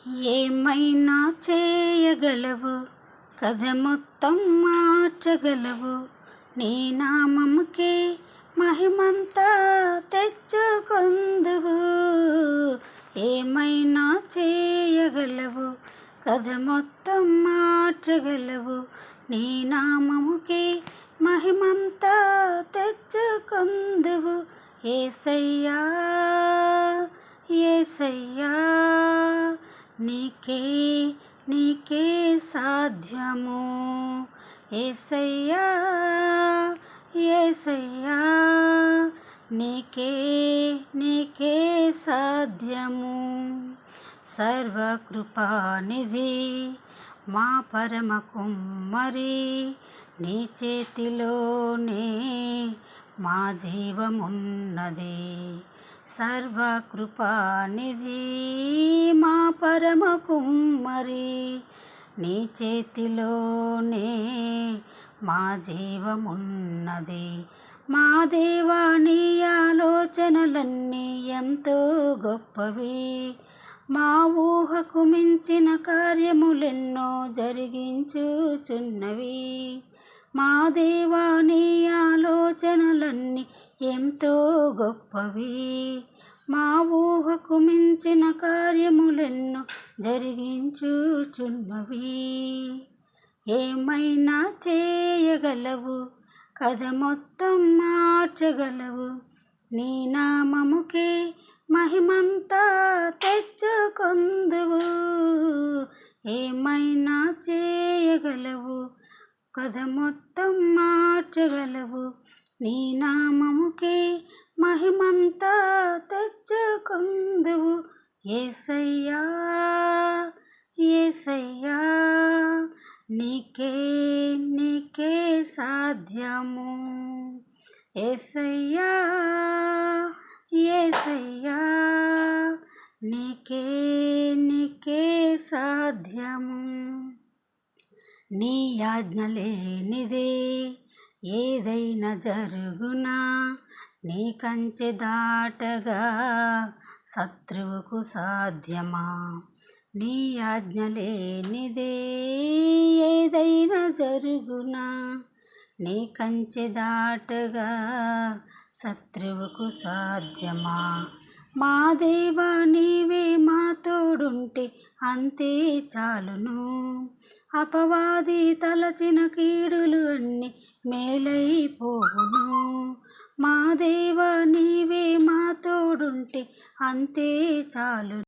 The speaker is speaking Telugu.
ఏమైనా చేయగలవు, కథ మొత్తం మార్చగలవు. నీ నామముకే మహిమంతా తెచ్చుకొందువు. ఏమైనా చేయగలవు, కథ మొత్తం మార్చగలవు. నీ నామముకే మహిమంతా తెచ్చుకొందువు. యేసయ్యా యేసయ్యా, నీకే సాధ్యము. యేసయ్యా యేసయ్యా, నీకే సాధ్యము. సర్వకృపానిధి మా పరమ కుమ్మరి, నీ చేతిలోనే మా జీవమున్నది. సర్వకృపానిధి మా పరమ కుమ్మరి, నీ చేతిలోనే మా జీవమున్నది. మా దేవా, నీ ఆలోచనలన్నీ ఎంతో గొప్పవి. మా ఊహకు మించిన కార్యములెన్నో జరిగించుచున్నవి. మా దేవా, నీ ఆలోచనలన్నీ ఎంతో గొప్పవి. మా ఊహకు మించిన కార్యములెన్నో జరిగించుచున్నవి. ఏమైనా చేయగలవు, కథ మొత్తం మార్చగలవు. నీ నామముకే మహిమంతా తెచ్చుకొందువు. ఏమైనా చేయగలవు, కథ మొత్తం మార్చగలవు. నీ నామముకే మహిమంతా తెచ్చుకొందువు. యేసయ్యా యేసయ్యా, నీకే సాధ్యము. యేసయ్యా యేసయ్యా, నీకే సాధ్యము. నీ ఆజ్ఞ లేనిదే ఏదైనా జరుగునా. నీ కంచె దాటగా శత్రువుకు సాధ్యమా. నీ ఆజ్ఞ లేనిదే ఏదైనా జరుగునా. నీ కంచె దాటగా శత్రువుకు సాధ్యమా. మా దేవా, నీవే మా తోడుంటే అంతే చాలును. అపవాది తలచిన కీడులు అన్నీ మేలైపోవును. మా దేవా, నీవే మా తోడుంటే అంతే చాలు.